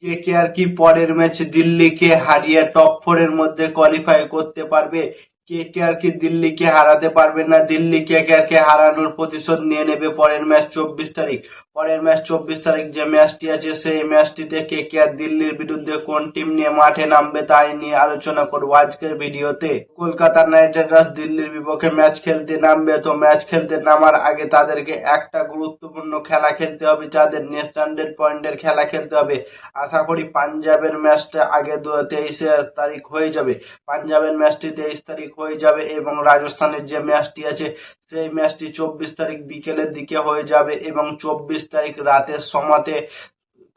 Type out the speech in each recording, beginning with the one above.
KKR কি পরের ম্যাচে দিল্লিকে হারিয়ে টপ 4 এর মধ্যে কোয়ালিফাই করতে পারবে? কেকেআর কি দিল্লিকে হারাতে পারবে না? দিল্লি কেকেআরকে হারানোর প্রতিশোধ নিয়ে নেবে পরের ম্যাচ 24 তারিখ। পরের ম্যাচ 24 তারিখ যে ম্যাচটি আছে সেই ম্যাচটিতে কেকেআর দিল্লির বিরুদ্ধে কোন টিম নিয়ে মাঠে নামবে তাই নিয়ে আলোচনা করব আজকের ভিডিওতে। কলকাতা নাইট রাইডার্স দিল্লির বিপক্ষে ম্যাচ খেলতে নামবে, তো ম্যাচ খেলতে নামার আগে তাদেরকে একটা গুরুত্বপূর্ণ খেলা খেলতে হবে, যাদের নেট 100 পয়েন্টের খেলা খেলতে হবে। আশা করি পাঞ্জাবের ম্যাচটা আগে 23 তারিখ হয়ে যাবে। পাঞ্জাবের ম্যাচটি 23 তারিখ হয়ে যাবে এবং রাজস্থানের যে ম্যাচটি আছে সেই ম্যাচটি 24 তারিখ বিকেলের দিকে হয়ে যাবে এবং 24 তারিখ রাতের সময়তে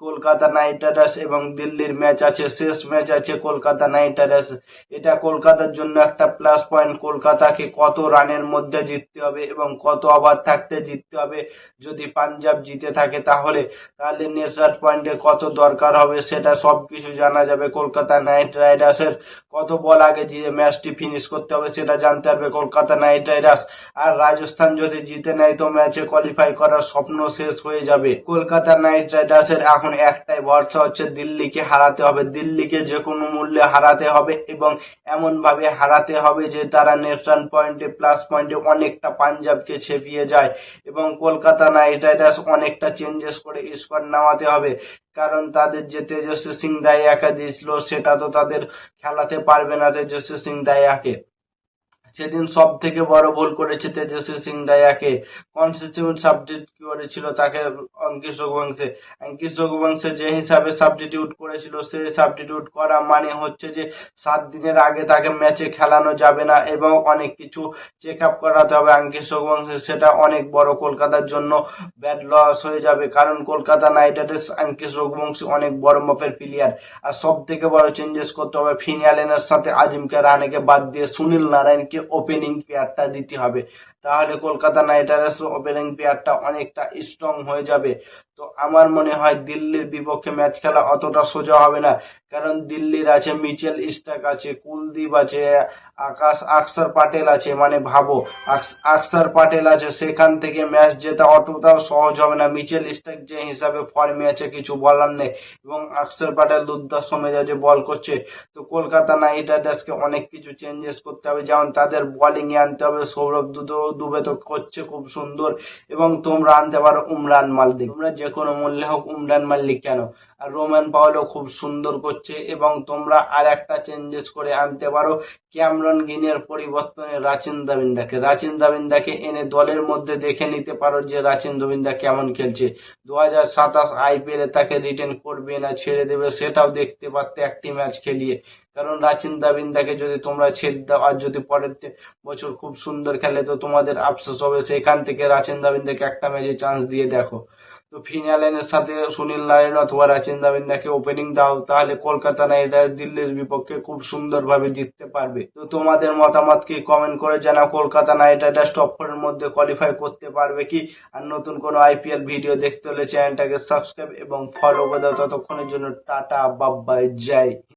কলকাতা নাইট রাইডার্স এবং দিল্লির ম্যাচ আছে, শেষ ম্যাচ আছে কলকাতা নাইট রাইডার্স। এটা কলকাতার জন্য একটা প্লাস পয়েন্ট। কলকাতাকে কত রানের মধ্যে জিততে হবে এবং কত ওভার থাকতে জিততে হবে। যদি পাঞ্জাব জিতে থাকে তাহলে নেট রান পয়েন্টে কত দরকার হবে সেটা সবকিছু জানা যাবে। কলকাতা নাইট রাইডার্সের কত বল আগে যে ম্যাচটি ফিনিশ করতে হবে সেটা জানতে পারবে কলকাতা নাইট রাইডার্স। আর রাজস্থান যদি জিতে নেয় তো ম্যাচে কোয়ালিফাই করার স্বপ্ন শেষ হয়ে যাবে। কলকাতা নাইট রাইডার্সের এখন একটাই ভরসা হচ্ছে দিল্লিকে হারাতে হবে। দিল্লিকে যে কোনো মূল্যে হারাতে হবে এবং এমন ভাবে হারাতে হবে যে তারা নেট রান পয়েন্টে প্লাস পয়েন্টে অনেকটা পাঞ্জাবকে ছেপিয়ে যায় এবং কলকাতা নাইট রাইডার্স অনেকটা চেঞ্জেস করে স্কোয়াড নামাতে হবে। কারণ তাদের যে তেজস্বী সিং দাহিয়াকে দিয়েছিল সেটা তো তাদের খেলাতে পারবে না তেজস্বী সিং দাহিয়াকে। সেদিন সব থেকে বড় ভুল করেছে তেজস্বী সিং দাহিয়াকে। কনস্টিটিউট সাবস্টিটিউট করেছিল তাকে অঙ্কিত রঘুবংশে যে হিসাবে সাবস্টিটিউট করেছিল সেই সাবস্টিটিউট করা মানে হচ্ছে যে 7 দিনের আগে তাকে ম্যাচে খেলানো যাবে না এবং অনেক কিছু চেক আপ করাতে হবে অঙ্কিত রঘুবংশে। সেটা অনেক বড় কলকাতার জন্য ব্যাড লস হয়ে যাবে, কারণ কলকাতা নাইট রাইডার্স অঙ্কিত রঘুবংশী অনেক বড় মাপের প্লেয়ার। আর সব থেকে বড় চেঞ্জেস করতে হবে, ফিন অ্যালেনের সাথে আজিমকে রাহানেকে বাদ দিয়ে সুনীল নারায়ণকে ওপেনিং পেয়ারটা দিতে হবে। তাহলে কলকাতা নাইট রাইডার্স ওপেনিং পেয়ারটা অনেকটা স্ট্রং হয়ে যাবে। তো আমার মনে হয় দিল্লির বিপক্ষে ম্যাচ খেলা অতটা সোজা হবে না, কারণ দিল্লির আছে মিচেল স্টার্ক আছে, কুলদীপ আছে, আকসর প্যাটেল আছে। মানে ভাবো, আকসর প্যাটেল আছে, সেখান থেকে ম্যাচ জেতা অতটাও সহজ হবে না। মিচেল স্টার্ক যে হিসাবে ফর্মে আছে কিছু বলার নেই এবং আকসর প্যাটেল দুর্ধর্ষ মেজাজে বল করছে। তো কলকাতা নাইট রাইডার্সকে অনেক কিছু চেঞ্জেস করতে হবে, যেমন তাদের বোলিং এ আনতে হবে সৌরভ দুবে তো করছে খুব সুন্দর, এবং তোমরা আনতে পারো উমরান মালিক। তোমরা যে কোনো মূল্যে হোক উমরান মালিক কেন, আর রোমান পাওয়েলও খুব সুন্দর করছে। এবং তোমরা আর একটা চেঞ্জেস করে আনতে পারো ক্যামরন গ্রিনের পরিবর্তনে রাচিন দাবিন্দাকে এনে দলের মধ্যে দেখে নিতে পারো যে রাচিন দাবিন্দা কেমন খেলছে। 2027 আইপিএল এ তাকে রিটেন করবে না ছেড়ে দেবে সেটাও দেখতে পারতে একটি ম্যাচ খেলিয়ে। কারণ রাচিন দাবিন্দাকে যদি তোমরা ছেড়ে দাও আর যদি পরের বছর খুব সুন্দর খেলে তো তোমাদের আফসোস হবে। সেখান থেকে রাচিন দাবিন্দাকে একটা ম্যাচে চান্স দিয়ে দেখো। তো ফিন অ্যালেনের সাথে সুনীল নারায়ণ অথবা রাচিন দাবিন্দাকে ওপেনিং দাও, তাহলে কলকাতা নাইট রাইডার্স দিল্লির বিপক্ষে খুব সুন্দরভাবে জিততে পারবে। তো তোমাদের মতামত কি কমেন্ট করে জানাও, কলকাতা নাইট রাইডার্স টপ 4 এর মধ্যে কোয়ালিফাই করতে পারবে কি? আর নতুন কোনো আইপিএল ভিডিও দেখতে হলে চ্যানেলটাকে সাবস্ক্রাইব এবং ফলো করে দাও। ততক্ষণের জন্য টাটা, বাই বাই, জয়।